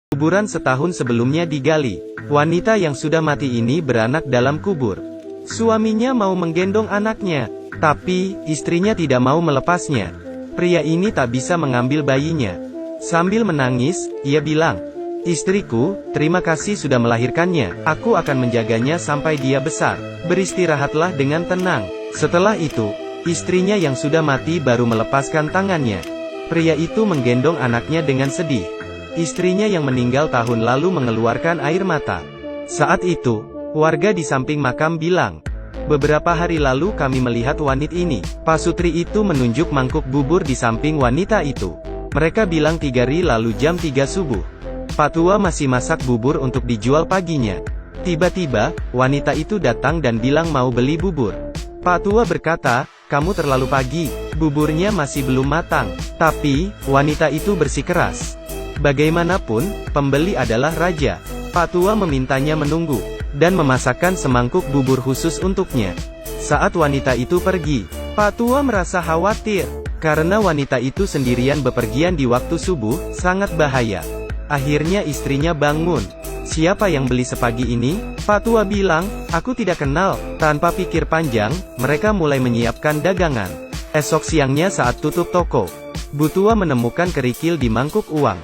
Kuburan setahun sebelumnya digali. Wanita yang sudah mati ini beranak dalam kubur. Suaminya mau menggendong anaknya, tapi istrinya tidak mau melepasnya. Pria ini tak bisa mengambil bayinya. Sambil menangis, ia bilang, "Istriku, terima kasih sudah melahirkannya. Aku akan menjaganya sampai dia besar. Beristirahatlah dengan tenang." Setelah itu, istrinya yang sudah mati baru melepaskan tangannya. Pria itu menggendong anaknya dengan sedih. Istrinya yang meninggal tahun lalu mengeluarkan air mata. Saat itu, warga di samping makam bilang, "Beberapa hari lalu kami melihat wanita ini." Pasutri itu menunjuk mangkuk bubur di samping wanita itu. Mereka bilang 3 hari lalu jam 3 subuh. Pak Tua masih masak bubur untuk dijual paginya. Tiba-tiba, wanita itu datang dan bilang mau beli bubur. Pak Tua berkata, "Kamu terlalu pagi, buburnya masih belum matang." Tapi, wanita itu bersikeras. Bagaimanapun, pembeli adalah raja. Pak Tua memintanya menunggu, dan memasakkan semangkuk bubur khusus untuknya. Saat wanita itu pergi, Pak Tua merasa khawatir, karena wanita itu sendirian bepergian di waktu subuh, sangat bahaya. Akhirnya istrinya bangun. "Siapa yang beli sepagi ini?" Pak Tua bilang, "Aku tidak kenal." Tanpa pikir panjang, mereka mulai menyiapkan dagangan. Esok siangnya saat tutup toko, Bu Tua menemukan kerikil di mangkuk uang,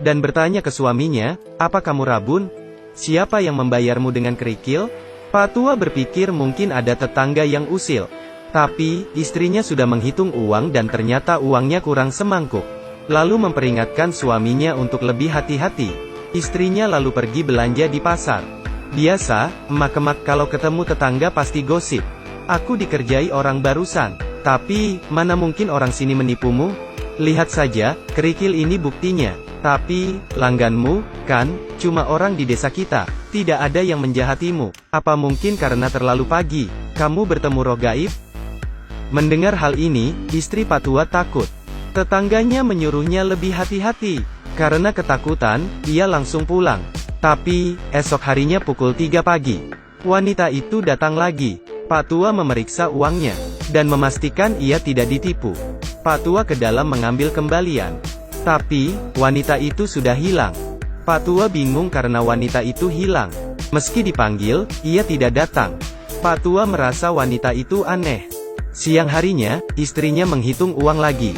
dan bertanya ke suaminya, "Apa kamu rabun? Siapa yang membayarmu dengan kerikil?" Pak Tua berpikir mungkin ada tetangga yang usil. Tapi, istrinya sudah menghitung uang dan ternyata uangnya kurang semangkuk. Lalu memperingatkan suaminya untuk lebih hati-hati. Istrinya lalu pergi belanja di pasar. "Biasa, emak-emak kalau ketemu tetangga pasti gosip. Aku dikerjai orang barusan. Tapi, mana mungkin orang sini menipumu? Lihat saja, kerikil ini buktinya. Tapi, langganmu, kan, cuma orang di desa kita. Tidak ada yang menjahatimu. Apa mungkin karena terlalu pagi, kamu bertemu roh gaib?" Mendengar hal ini, istri Pak Tua takut. Tetangganya menyuruhnya lebih hati-hati. Karena ketakutan, ia langsung pulang. Tapi, esok harinya pukul 3 pagi, wanita itu datang lagi. Pak Tua memeriksa uangnya, dan memastikan ia tidak ditipu. Pak Tua ke dalam mengambil kembalian. Tapi, wanita itu sudah hilang. Pak Tua bingung karena wanita itu hilang. Meski dipanggil, ia tidak datang. Pak Tua merasa wanita itu aneh. Siang harinya, istrinya menghitung uang lagi.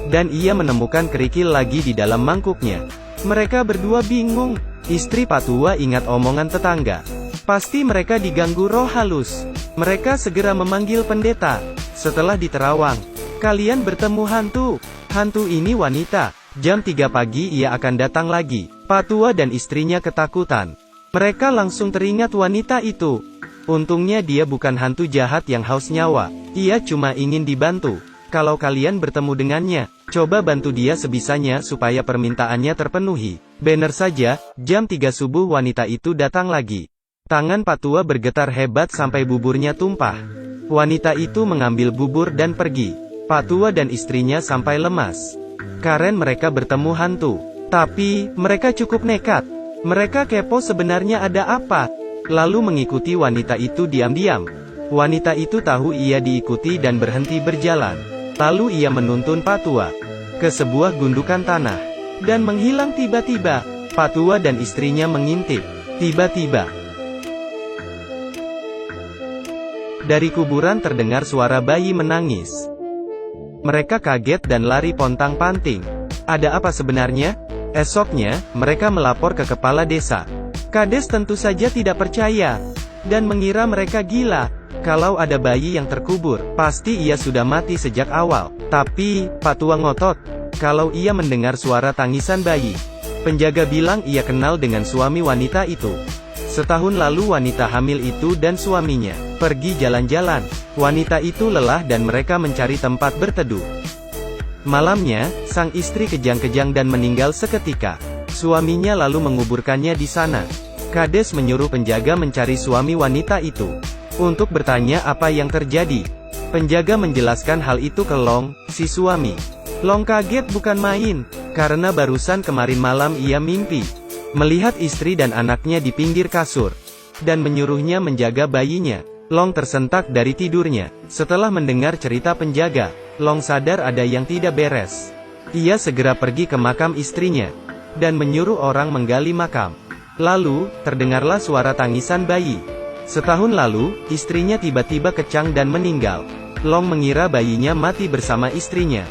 Dan ia menemukan kerikil lagi di dalam mangkuknya. Mereka berdua bingung. Istri Pak Tua ingat omongan tetangga. Pasti mereka diganggu roh halus. Mereka segera memanggil pendeta. Setelah diterawang, "Kalian bertemu hantu. Hantu ini wanita. Jam 3 pagi ia akan datang lagi." Pak Tua dan istrinya ketakutan. Mereka langsung teringat wanita itu. Untungnya dia bukan hantu jahat yang haus nyawa. Ia cuma ingin dibantu. Kalau kalian bertemu dengannya, coba bantu dia sebisanya supaya permintaannya terpenuhi. Benar saja, jam 3 subuh wanita itu datang lagi. Tangan Pak Tua bergetar hebat sampai buburnya tumpah. Wanita itu mengambil bubur dan pergi. Pak Tua dan istrinya sampai lemas. Karen mereka bertemu hantu. Tapi, mereka cukup nekat. Mereka kepo sebenarnya ada apa. Lalu mengikuti wanita itu diam-diam. Wanita itu tahu ia diikuti dan berhenti berjalan. Lalu ia menuntun Pak Tua ke sebuah gundukan tanah, dan menghilang tiba-tiba. Pak Tua dan istrinya mengintip. Tiba-tiba, dari kuburan terdengar suara bayi menangis. Mereka kaget dan lari pontang-panting. Ada apa sebenarnya? Esoknya, mereka melapor ke kepala desa. Kades tentu saja tidak percaya, dan mengira mereka gila. Kalau ada bayi yang terkubur, pasti ia sudah mati sejak awal. Tapi, Pak Tua ngotot. Kalau ia mendengar suara tangisan bayi, penjaga bilang ia kenal dengan suami wanita itu. Setahun lalu wanita hamil itu dan suaminya pergi jalan-jalan. Wanita itu lelah dan mereka mencari tempat berteduh. Malamnya, sang istri kejang-kejang dan meninggal seketika. Suaminya lalu menguburkannya di sana. Kades menyuruh penjaga mencari suami wanita itu untuk bertanya apa yang terjadi. Penjaga menjelaskan hal itu ke Long, si suami. Long kaget bukan main, karena barusan kemarin malam ia mimpi melihat istri dan anaknya di pinggir kasur, dan menyuruhnya menjaga bayinya. Long tersentak dari tidurnya. Setelah mendengar cerita penjaga, Long sadar ada yang tidak beres. Ia segera pergi ke makam istrinya. dan menyuruh orang menggali makam. Lalu, terdengarlah suara tangisan bayi. Setahun lalu, istrinya tiba-tiba kecang dan meninggal. Long mengira bayinya mati bersama istrinya.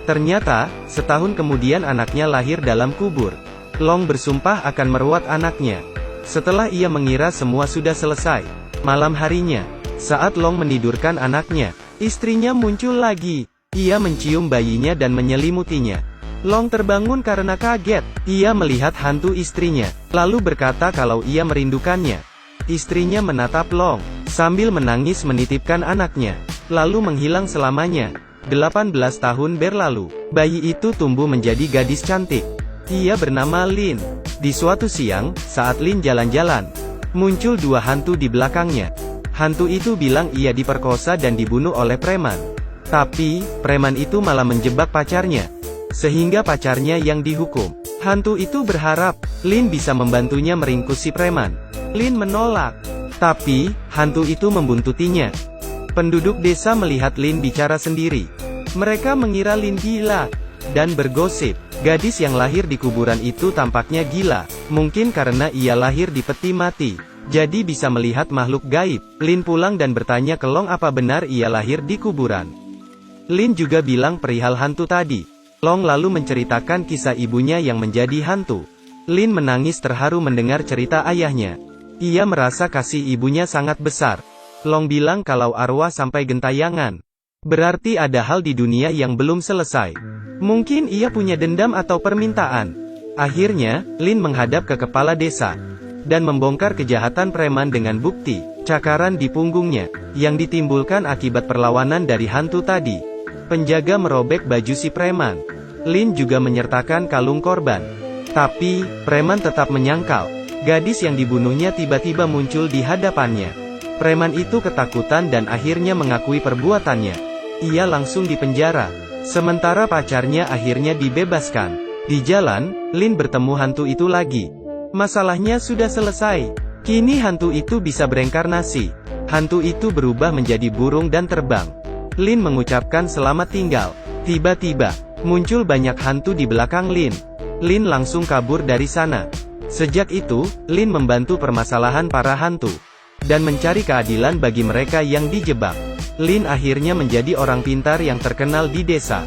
Ternyata, setahun kemudian anaknya lahir dalam kubur. Long bersumpah akan merawat anaknya. Setelah ia mengira semua sudah selesai, malam harinya, saat Long menidurkan anaknya, istrinya muncul lagi. Ia mencium bayinya dan menyelimutinya. Long terbangun karena kaget. Ia melihat hantu istrinya, lalu berkata kalau ia merindukannya. Istrinya menatap Long, sambil menangis menitipkan anaknya, lalu menghilang selamanya. 18 tahun berlalu, bayi itu tumbuh menjadi gadis cantik. Ia bernama Lin. Di suatu siang, saat Lin jalan-jalan, muncul dua hantu di belakangnya. Hantu itu bilang ia diperkosa dan dibunuh oleh preman. Tapi, preman itu malah menjebak pacarnya, sehingga pacarnya yang dihukum. Hantu itu berharap Lin bisa membantunya meringkus si preman. Lin menolak, tapi hantu itu membuntutinya. Penduduk desa melihat Lin bicara sendiri. Mereka mengira Lin gila, dan bergosip, gadis yang lahir di kuburan itu tampaknya gila, mungkin karena ia lahir di peti mati, jadi bisa melihat makhluk gaib. Lin pulang dan bertanya ke Long apa benar ia lahir di kuburan. Lin juga bilang perihal hantu tadi. Long lalu menceritakan kisah ibunya yang menjadi hantu. Lin menangis terharu mendengar cerita ayahnya. Ia merasa kasih ibunya sangat besar. Long bilang kalau arwah sampai gentayangan. Berarti ada hal di dunia yang belum selesai. Mungkin ia punya dendam atau permintaan. Akhirnya, Lin menghadap ke kepala desa, dan membongkar kejahatan preman dengan bukti, cakaran di punggungnya, yang ditimbulkan akibat perlawanan dari hantu tadi. Penjaga merobek baju si preman. Lin juga menyertakan kalung korban. Tapi, preman tetap menyangkal. Gadis yang dibunuhnya tiba-tiba muncul di hadapannya. Preman itu ketakutan dan akhirnya mengakui perbuatannya. Ia langsung dipenjara. Sementara pacarnya akhirnya dibebaskan. Di jalan, Lin bertemu hantu itu lagi. Masalahnya sudah selesai. Kini hantu itu bisa bereinkarnasi. Hantu itu berubah menjadi burung dan terbang. Lin mengucapkan selamat tinggal. Tiba-tiba, muncul banyak hantu di belakang Lin. Lin langsung kabur dari sana. Sejak itu, Lin membantu permasalahan para hantu, dan mencari keadilan bagi mereka yang dijebak. Lin akhirnya menjadi orang pintar yang terkenal di desa.